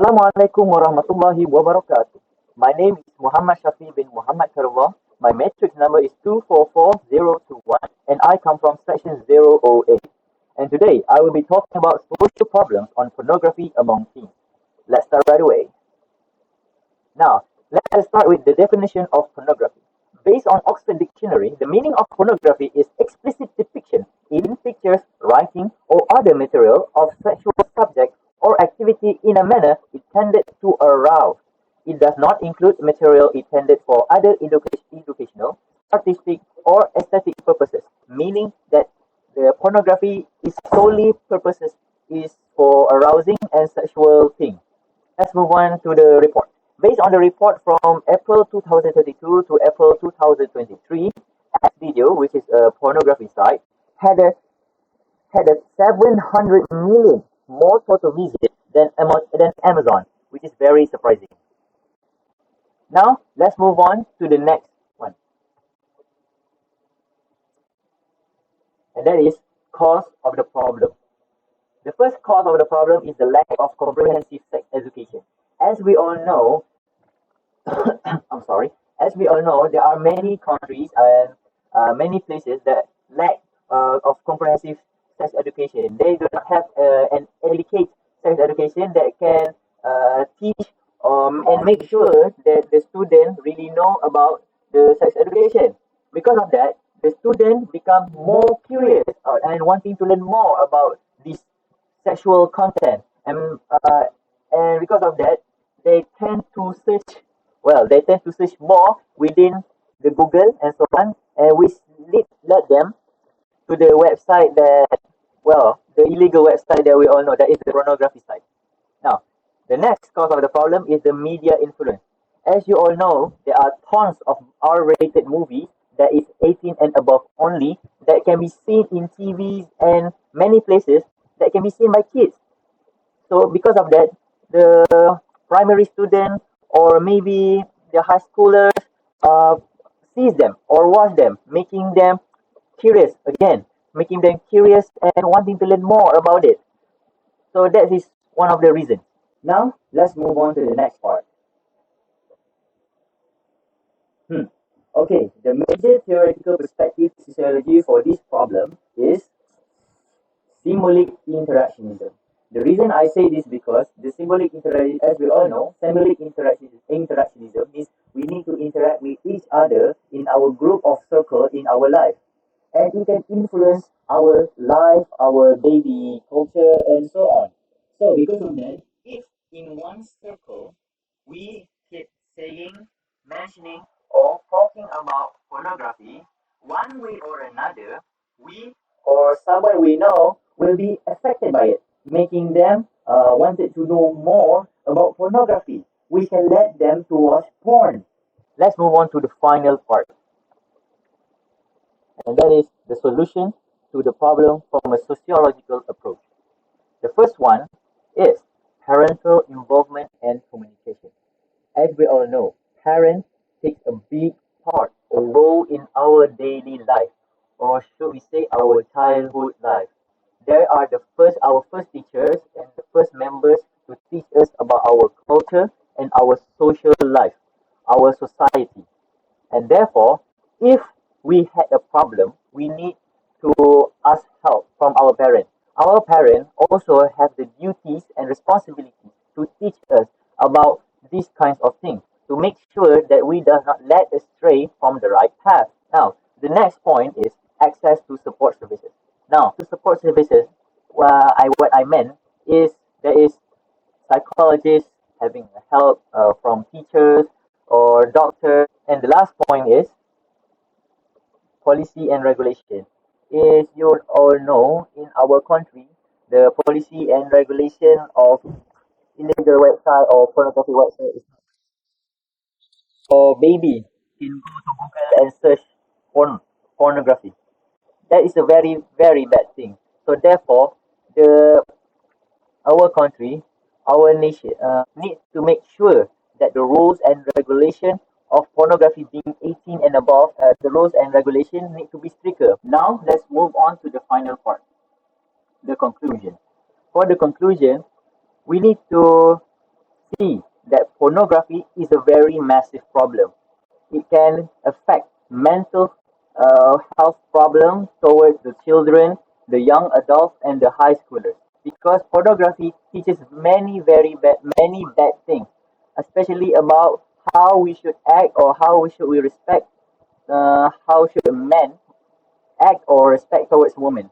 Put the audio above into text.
Assalamualaikum warahmatullahi wabarakatuh. My name is Muhammad Shafi bin Muhammad Karwa. My matrix number is 244021 and I come from section 008. And today I will be talking about social problems on pornography among teens. Let's start right away. Now, let us start with the definition of pornography. Based on Oxford Dictionary, the meaning of pornography is explicit depiction in pictures, writing, or other material of sexual subject or activity in a manner intended to arouse. It does not include material intended for other educational, artistic, or aesthetic purposes, meaning that the pornography is solely purposes is for arousing and sexual things. Let's move on to the report. Based on the report from April 2022 to April 2023, Video, which is a pornography site, had a 700 million more total visits than Amazon, which is very surprising. Now, let's move on to the next one. And that is cause of the problem. The first cause of the problem is the lack of comprehensive sex education. As we all know, as we all know, there are many countries and many places that lack of comprehensive sex education. They do not have an educate sex education that can teach and make sure that the student really know about the sex education. Because of that, the student become more curious and wanting to learn more about this sexual content, and because of that, they tend to search. They tend to search more within the Google and so on, and we led them to the website that, the illegal website that we all know, that is the pornography site. Now, the next cause of the problem is the media influence. As you all know, there are tons of R-rated movies that is 18 and above only that can be seen in TVs and many places that can be seen by kids. So because of that, the primary student or maybe the high schoolers sees them or watch them, making them curious again, making them curious and wanting to learn more about it. So that is one of the reasons. Now, let's move on to the next part. Okay, the major theoretical perspective sociology for this problem is symbolic interactionism. The reason I say this because the symbolic interactionism, as we all know, symbolic interactionism means we need to interact with each other in our group of circle in our life. And it can influence our life, our daily culture, and so on. So because of that, if in one circle we keep saying, mentioning, or talking about pornography, one way or another, we or someone we know will be affected by it, making them wanted to know more about pornography. We can let them to watch porn. Let's move on to the final part, and that is the solution to the problem from a sociological approach. The first one is parental involvement and communication. As we all know, parents take a big part or role in our daily life, or should we say our childhood life. They are our first teachers and the first members to teach us about our culture and our social life, our society. And therefore, if we had a problem, we need to ask help from our parents. Our parents also have the duties and responsibilities to teach us about these kinds of things, to make sure that we do not let astray from the right path. Now, the next point is access to support services. Now, to support services, what I meant is there is psychologists having help from teachers or doctors. And the last point is policy and regulation. As you all know, in our country, the policy and regulation of illegal website or pornography website is or baby can go to Google and search pornography. That is a very, very bad thing. So therefore, the our country, our nation needs to make sure that the rules and regulation of pornography being 18 and above, the rules and regulations need to be stricter. Now, let's move on to the final part, the conclusion. For the conclusion, we need to see that pornography is a very massive problem. It can affect mental health problems towards the children, the young adults, and the high schoolers. Because pornography teaches many bad things, especially about how we should act or how we respect, how should a man act or respect towards women.